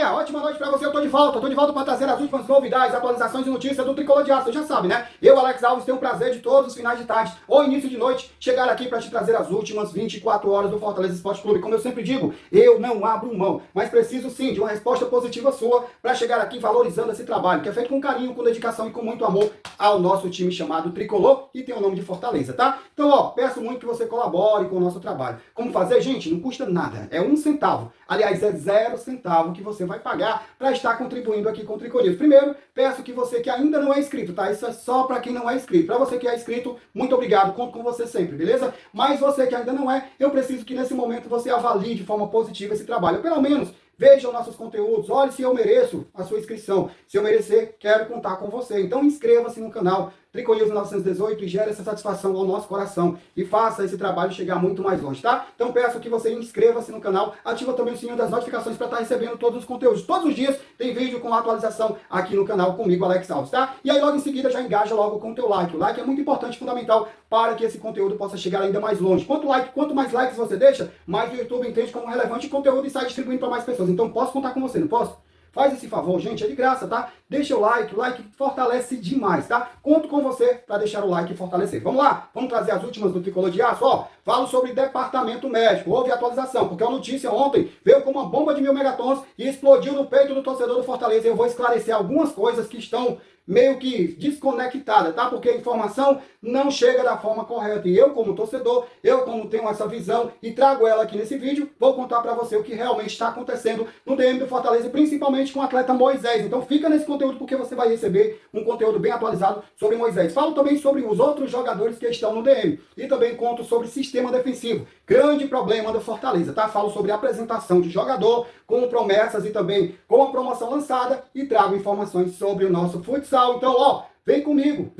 galerinha, ótima noite pra você, eu tô de volta pra trazer as últimas novidades, atualizações e notícias do Tricolor de Aço, você já sabe, né? Eu, Alex Alves, tenho o prazer de todos os finais de tarde ou início de noite chegar aqui pra te trazer as últimas 24 horas do Fortaleza Esporte Clube. Como eu sempre digo, eu não abro mão, mas preciso sim de uma resposta positiva sua pra chegar aqui valorizando esse trabalho, que é feito com carinho, com dedicação e com muito amor ao nosso time chamado Tricolor, e tem o nome de Fortaleza, tá? Então, ó, peço muito que você colabore com o nosso trabalho. Como fazer, gente? Não custa nada, é 1 centavo. Aliás, é 0 centavo que você vai pagar para estar contribuindo aqui com o Tricolor News. Primeiro, peço que você que ainda não é inscrito, tá? Isso é só para quem não é inscrito. Para você que é inscrito, muito obrigado, conto com você sempre, beleza? Mas você que ainda não é, eu preciso que nesse momento você avalie de forma positiva esse trabalho. Pelo menos, vejam nossos conteúdos, olhe se eu mereço a sua inscrição. Se eu merecer, quero contar com você. Então inscreva-se no canal Tricolor News 1918 e gere essa satisfação ao nosso coração. E faça esse trabalho chegar muito mais longe, tá? Então peço que você inscreva-se no canal, ativa também o sininho das notificações para estar recebendo todos os conteúdos. Todos os dias tem vídeo com atualização aqui no canal comigo, Alex Alves, tá? E aí logo em seguida já engaja logo com o teu like. O like é muito importante, fundamental para que esse conteúdo possa chegar ainda mais longe. Quanto mais likes você deixa, mais o YouTube entende como relevante conteúdo e sai distribuindo para mais pessoas. Então posso contar com você, não posso? Faz esse favor, gente, é de graça, tá? Deixa o like fortalece demais, tá? Conto com você para deixar o like e fortalecer. Vamos lá, vamos trazer as últimas do Tricolor de Aço, ó. Falo sobre departamento médico, houve atualização, porque a notícia ontem veio como uma bomba de 1000 megatons e explodiu no peito do torcedor do Fortaleza. Eu vou esclarecer algumas coisas que estão meio que desconectada, tá? Porque a informação não chega da forma correta. E eu, como torcedor, eu como tenho essa visão e trago ela aqui nesse vídeo, vou contar pra você o que realmente está acontecendo no DM do Fortaleza, principalmente com o atleta Moisés. Então fica nesse conteúdo porque você vai receber um conteúdo bem atualizado sobre Moisés. Falo também sobre os outros jogadores que estão no DM. E também conto sobre sistema defensivo. Grande problema do Fortaleza, tá? Falo sobre apresentação de jogador, com promessas e também com a promoção lançada e trago informações sobre o nosso futsal. Então, ó, vem comigo,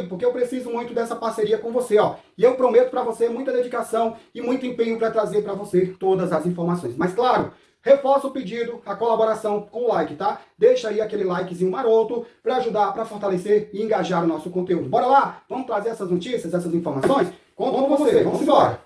porque eu preciso muito dessa parceria com você, ó. E eu prometo para você muita dedicação e muito empenho para trazer para você todas as informações. Mas claro, reforço o pedido, a colaboração com o like, tá? Deixa aí aquele likezinho maroto para ajudar, para fortalecer e engajar o nosso conteúdo. Bora lá? Vamos trazer essas notícias, essas informações? Conto com você, vamos embora.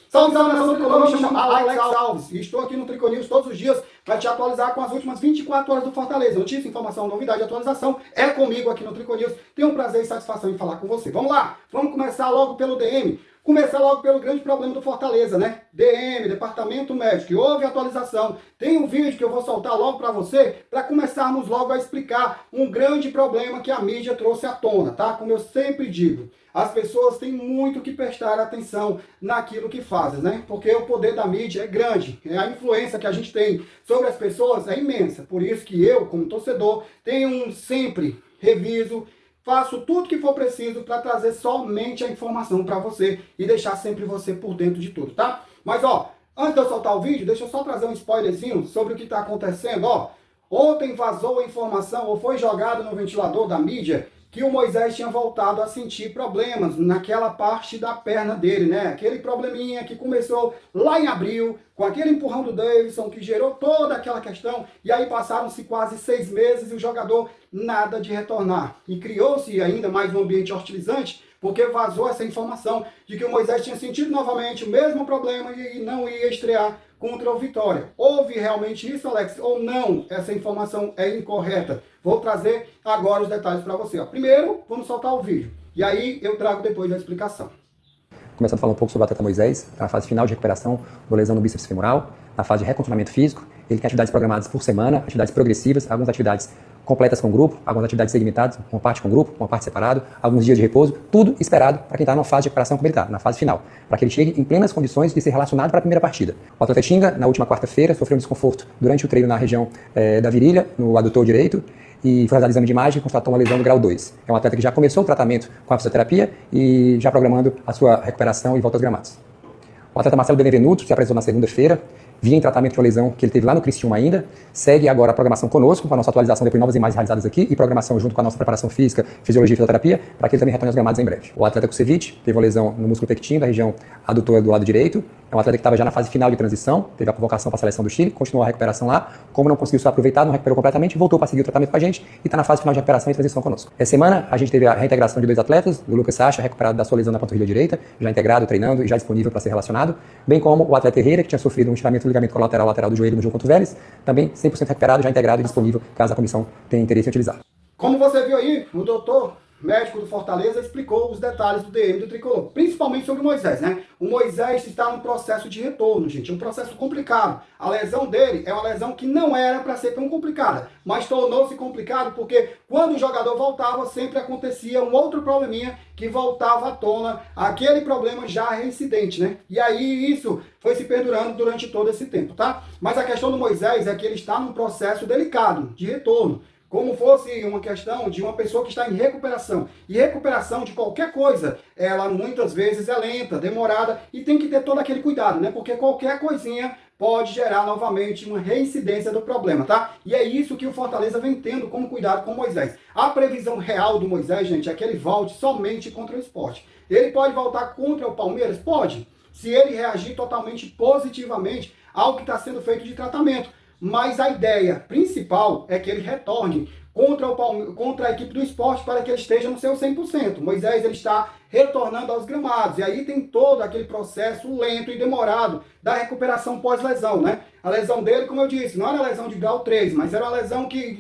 Salve, salve, nação tricolor, me chamo Alex Alves e estou aqui no Tricolor News todos os dias para te atualizar com as últimas 24 horas do Fortaleza. Notícia, informação, novidade, atualização é comigo aqui no Tricolor News. Tenho um prazer e satisfação em falar com você. Vamos lá, vamos começar logo pelo DM. Começar logo pelo grande problema do Fortaleza, né? DM, Departamento Médico, e houve atualização. Tem um vídeo que eu vou soltar logo para você, para começarmos logo a explicar um grande problema que a mídia trouxe à tona, tá? Como eu sempre digo, as pessoas têm muito que prestar atenção naquilo que fazem, né? Porque o poder da mídia é grande, a influência que a gente tem sobre as pessoas é imensa. Por isso que eu, como torcedor, tenho sempre reviso, faço tudo que for preciso para trazer somente a informação para você e deixar sempre você por dentro de tudo, tá? Mas, ó, antes de eu soltar o vídeo, deixa eu só trazer um spoilerzinho sobre o que está acontecendo, ó. Ontem vazou a informação, ou foi jogado no ventilador da mídia, que o Moisés tinha voltado a sentir problemas naquela parte da perna dele, né? Aquele probleminha que começou lá em abril, com aquele empurrão do Davidson, que gerou toda aquela questão, e aí passaram-se quase 6 meses e o jogador nada de retornar. E criou-se ainda mais um ambiente hostilizante, porque vazou essa informação de que o Moisés tinha sentido novamente o mesmo problema e não ia estrear contra o Vitória. Houve realmente isso, Alex, ou não? Essa informação é incorreta. Vou trazer agora os detalhes para você. Ó. Primeiro, vamos soltar o vídeo. E aí eu trago depois a explicação. Começando a falar um pouco sobre o atleta Moisés, na fase final de recuperação da lesão no bíceps femoral, na fase de recondicionamento físico. Ele tem atividades programadas por semana, atividades progressivas, algumas atividades completas com grupo, algumas atividades segmentadas, uma parte com grupo, uma parte separado, alguns dias de repouso, tudo esperado para quem está numa fase de recuperação como ele está, na fase final, para que ele chegue em plenas condições de ser relacionado para a primeira partida. O atleta Tinga, na última quarta-feira, sofreu um desconforto durante o treino na região da virilha, no adutor direito, e foi realizado exame de imagem e constatou uma lesão do grau 2. É um atleta que já começou o tratamento com a fisioterapia e já programando a sua recuperação e volta aos gramados. O atleta Marcelo Benevenuto se apresentou na segunda-feira, vinha em tratamento de uma lesão que ele teve lá no Criciúma ainda, segue agora a programação conosco, com a nossa atualização depois de novas imagens realizadas aqui e programação junto com a nossa preparação física, fisiologia e fisioterapia, para que ele também retorne aos gramados em breve. O atleta Kusevich teve uma lesão no músculo pectino, da região adutora do lado direito, É um atleta que estava já na fase final de transição, teve a convocação para a seleção do Chile, continuou a recuperação lá. Como não conseguiu ser aproveitado, não recuperou completamente, voltou para seguir o tratamento com a gente e está na fase final de recuperação e transição conosco. Essa semana a gente teve a reintegração de 2 atletas, do Lucas Sacha, recuperado da sua lesão na panturrilha direita, já integrado, treinando e já disponível para ser relacionado, bem como o atleta Herrera, que tinha sofrido um estiramento do ligamento colateral lateral do joelho no jogo contra o Vélez, também 100% recuperado, já integrado e disponível, caso a comissão tenha interesse em utilizar. Como você viu aí, o doutor médico do Fortaleza explicou os detalhes do DM do Tricolor, principalmente sobre o Moisés, né? O Moisés está num processo de retorno, gente, um processo complicado. A lesão dele é uma lesão que não era para ser tão complicada, mas tornou-se complicado porque quando o jogador voltava, sempre acontecia um outro probleminha que voltava à tona, aquele problema já reincidente, né? E aí isso foi se perdurando durante todo esse tempo, tá? Mas a questão do Moisés é que ele está num processo delicado de retorno, como fosse uma questão de uma pessoa que está em recuperação. E recuperação de qualquer coisa, ela muitas vezes é lenta, demorada, e tem que ter todo aquele cuidado, né? Porque qualquer coisinha pode gerar novamente uma reincidência do problema, tá? E é isso que o Fortaleza vem tendo como cuidado com o Moisés. A previsão real do Moisés, gente, é que ele volte somente contra o Sport. Ele pode voltar contra o Palmeiras? Pode, se ele reagir totalmente positivamente ao que está sendo feito de tratamento. Mas a ideia principal é que ele retorne contra a equipe do Sport para que ele esteja no seu 100%. Moisés ele está retornando aos gramados. E aí tem todo aquele processo lento e demorado da recuperação pós-lesão, né? A lesão dele, como eu disse, não era lesão de grau 3, mas era uma lesão que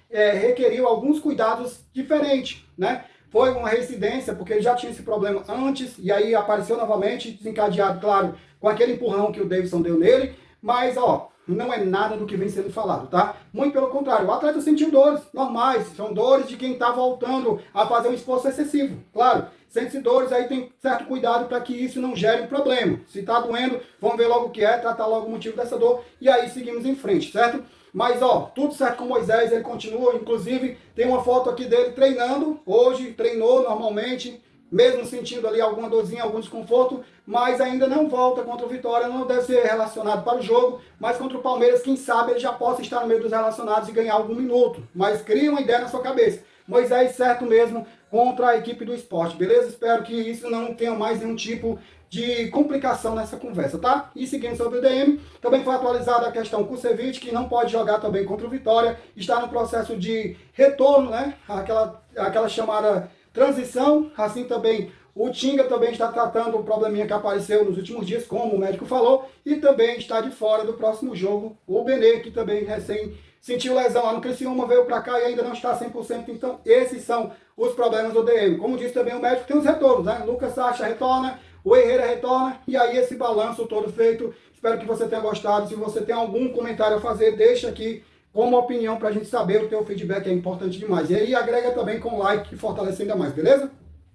requeriu alguns cuidados diferentes, né? Foi uma reincidência, porque ele já tinha esse problema antes, e aí apareceu novamente, desencadeado, claro, com aquele empurrão que o Davidson deu nele. Mas, ó, não é nada do que vem sendo falado, tá? Muito pelo contrário, o atleta sentiu dores normais, são dores de quem está voltando a fazer um esforço excessivo. Claro, sente-se dores, aí tem certo cuidado para que isso não gere um problema. Se está doendo, vamos ver logo o que é, tratar logo o motivo dessa dor e aí seguimos em frente, certo? Mas, ó, tudo certo com o Moisés, ele continua, inclusive tem uma foto aqui dele treinando, hoje treinou normalmente, mesmo sentindo ali alguma dorzinha, algum desconforto, mas ainda não volta contra o Vitória, não deve ser relacionado para o jogo, mas contra o Palmeiras, quem sabe ele já possa estar no meio dos relacionados e ganhar algum minuto, mas cria uma ideia na sua cabeça. Moisés certo mesmo contra a equipe do Sport, beleza? Espero que isso não tenha mais nenhum tipo de complicação nessa conversa, tá? E seguindo sobre o DM, também foi atualizada a questão Kusevich, que não pode jogar também contra o Vitória, está no processo de retorno, né? Aquela chamada transição, assim também o Tinga também está tratando um probleminha que apareceu nos últimos dias, como o médico falou, e também está de fora do próximo jogo o Benê, que também recém sentiu lesão lá no Criciúma, veio para cá e ainda não está 100%, então esses são os problemas do DM. Como disse também o médico, tem os retornos, né? Lucas Sacha retorna, o Herrera retorna, e aí esse balanço todo feito. Espero que você tenha gostado. Se você tem algum comentário a fazer, deixa aqui como opinião para a gente saber. O teu feedback é importante demais. E aí agrega também com like que fortalece ainda mais, beleza?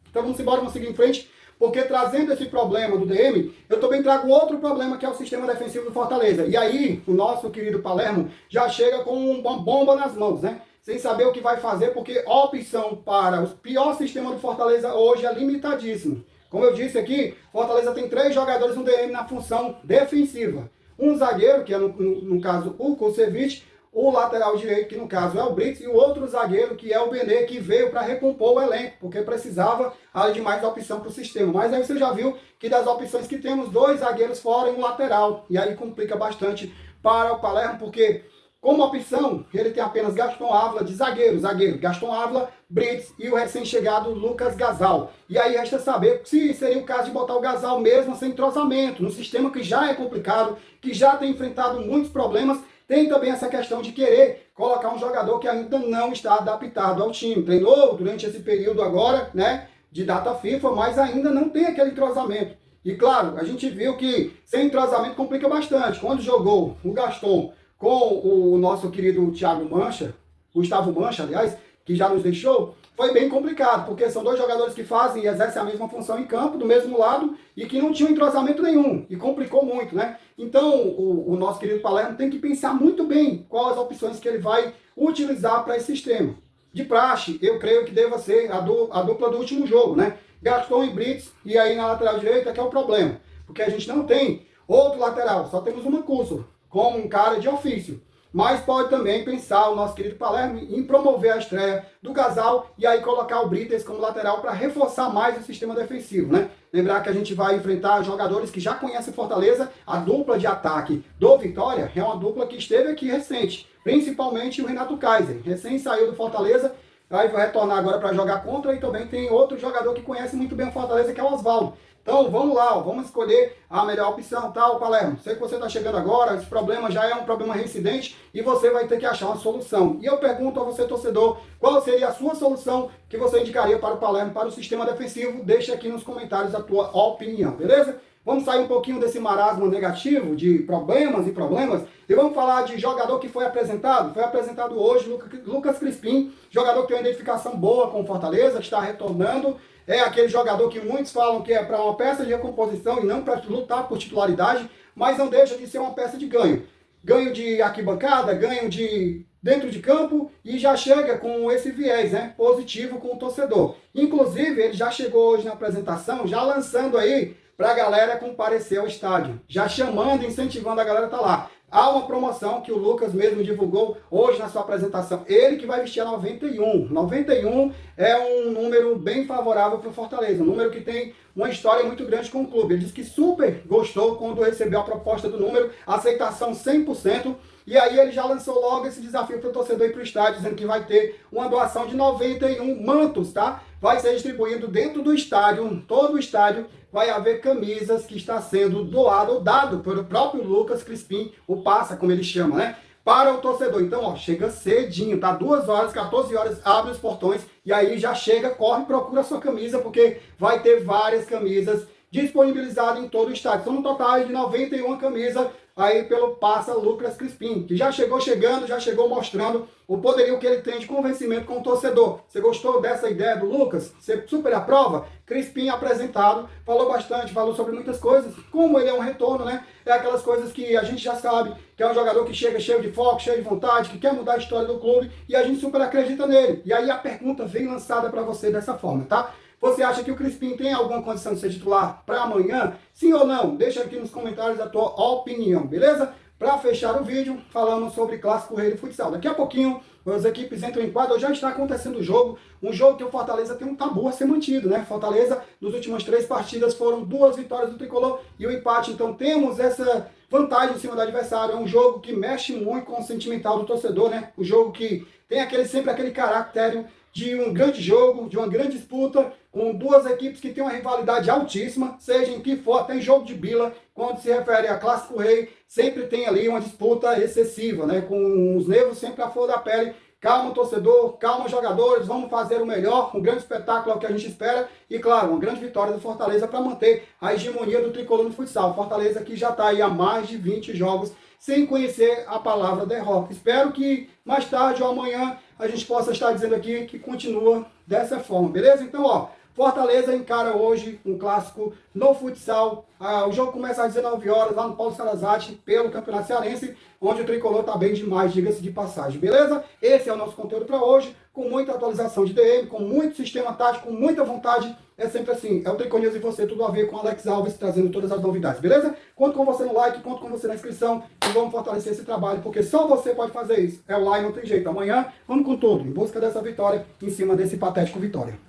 Então vamos embora, vamos seguir em frente, porque trazendo esse problema do DM, eu também trago outro problema que é o sistema defensivo do Fortaleza. E aí o nosso querido Palermo já chega com uma bomba nas mãos, né? Sem saber o que vai fazer, porque a opção para o pior sistema do Fortaleza hoje é limitadíssimo. Como eu disse aqui, Fortaleza tem 3 jogadores no DM na função defensiva. Um zagueiro, que é no caso o Kusevich, o lateral direito, que no caso é o Brits, e o outro zagueiro, que é o Benê, que veio para recompor o elenco, porque precisava de mais opção para o sistema. Mas aí você já viu que das opções que temos, 2 zagueiros fora e um lateral. E aí complica bastante para o Palermo, porque como opção, ele tem apenas Gaston Ávila de zagueiro, Gaston Ávila, Brits e o recém-chegado Lucas Gasal. E aí resta saber se seria o caso de botar o Gasal mesmo sem entrosamento, num sistema que já é complicado, que já tem enfrentado muitos problemas. Tem também essa questão de querer colocar um jogador que ainda não está adaptado ao time. Treinou durante esse período agora, né, de data FIFA, mas ainda não tem aquele entrosamento. E claro, a gente viu que sem entrosamento complica bastante. Quando jogou o Gaston com o nosso querido Thiago Mancha, Gustavo Mancha, aliás, que já nos deixou, foi bem complicado, porque são 2 jogadores que fazem e exercem a mesma função em campo, do mesmo lado, e que não tinham entrosamento nenhum, e complicou muito, né? Então, o nosso querido Palermo tem que pensar muito bem quais as opções que ele vai utilizar para esse sistema. De praxe, eu creio que deva ser a dupla do último jogo, né? Gaston e Brits, e aí na lateral direita que é o problema, porque a gente não tem outro lateral, só temos uma Cursor, como um cara de ofício. mas pode também pensar o nosso querido Palermo em promover a estreia do casal e aí colocar o Brites como lateral para reforçar mais o sistema defensivo, né? Lembrar que a gente vai enfrentar jogadores que já conhecem Fortaleza, a dupla de ataque do Vitória é uma dupla que esteve aqui recente, principalmente o Renato Kaiser, recém saiu do Fortaleza, aí vai retornar agora para jogar contra, e também tem outro jogador que conhece muito bem o Fortaleza, que é o Oswaldo. Então vamos lá, ó, vamos escolher a melhor opção, tá, Palermo? Sei que você está chegando agora, esse problema já é um problema reincidente e você vai ter que achar uma solução. E eu pergunto a você, torcedor, qual seria a sua solução que você indicaria para o Palermo, para o sistema defensivo? Deixa aqui nos comentários a tua opinião, beleza? Vamos sair um pouquinho desse marasmo negativo de problemas e vamos falar de jogador que foi apresentado. Foi apresentado hoje Lucas Crispim, jogador que tem uma identificação boa com o Fortaleza, que está retornando. É aquele jogador que muitos falam que é para uma peça de recomposição e não para lutar por titularidade, mas não deixa de ser uma peça de ganho. Ganho de arquibancada, ganho de dentro de campo e já chega com esse viés, né, positivo com o torcedor. Inclusive, ele já chegou hoje na apresentação, já lançando aí para a galera comparecer ao estádio, já chamando, incentivando a galera a estar lá. Há uma promoção que o Lucas mesmo divulgou hoje na sua apresentação. Ele que vai vestir a 91. 91 é um número bem favorável para o Fortaleza. Um número que tem uma história muito grande com o clube. Ele disse que super gostou quando recebeu a proposta do número. Aceitação 100%. E aí ele já lançou logo esse desafio para o torcedor ir para o estádio, dizendo que vai ter uma doação de 91 mantos, tá? Vai ser distribuído dentro do estádio, todo o estádio, vai haver camisas que está sendo doado ou dado pelo próprio Lucas Crispim, o Passa, como ele chama, né? Para o torcedor. Então, ó, chega cedinho, tá? 2 horas, 14 horas, abre os portões e aí já chega, corre, procura a sua camisa, porque vai ter várias camisas disponibilizadas em todo o estádio. São um total de 91 camisas aí pelo Passa Lucas Crispim, que já chegou chegando, já chegou mostrando o poderio que ele tem de convencimento com o torcedor. Você gostou dessa ideia do Lucas? Você super aprova? Crispim apresentado, falou bastante, falou sobre muitas coisas, como ele é um retorno, né? É aquelas coisas que a gente já sabe, que é um jogador que chega cheio de foco, cheio de vontade, que quer mudar a história do clube, e a gente super acredita nele. E aí a pergunta vem lançada para você dessa forma, tá? Você acha que o Crispim tem alguma condição de ser titular para amanhã? Sim ou não? Deixa aqui nos comentários a tua opinião, beleza? Para fechar o vídeo, falamos sobre Clássico Rei de Futsal. Daqui a pouquinho, as equipes entram em quadro, já está acontecendo o jogo, um jogo que o Fortaleza tem um tabu a ser mantido, né? Fortaleza, nas últimas 3 partidas, foram 2 vitórias do Tricolor e o empate. Então temos essa vantagem em cima do adversário. É um jogo que mexe muito com o sentimental do torcedor, né? Um jogo que tem sempre aquele caráter de um grande jogo, de uma grande disputa, com 2 equipes que têm uma rivalidade altíssima, seja em que for, até em jogo de bila, quando se refere a Clássico Rei, sempre tem ali uma disputa excessiva, né? Com os nervos sempre à flor da pele. Calma, torcedor, calma, jogadores, vamos fazer o melhor, um grande espetáculo é o que a gente espera e, claro, uma grande vitória do Fortaleza para manter a hegemonia do tricolor no futsal. Fortaleza que já está aí há mais de 20 jogos sem conhecer a palavra derrota. Espero que mais tarde ou amanhã a gente possa estar dizendo aqui que continua dessa forma, beleza? Então, ó, Fortaleza encara hoje um clássico no futsal. O jogo começa às 19 horas lá no Paulo Salazar pelo Campeonato Cearense, onde o tricolor está bem demais, diga-se de passagem, beleza? Esse é o nosso conteúdo para hoje, com muita atualização de DM, com muito sistema tático, com muita vontade. É sempre assim, é o Trico News e você, tudo a ver com Alex Alves, trazendo todas as novidades, beleza? Conto com você no like, conto com você na inscrição e vamos fortalecer esse trabalho, porque só você pode fazer isso. É o like, não tem jeito. Amanhã, vamos com tudo, em busca dessa vitória, em cima desse patético Vitória.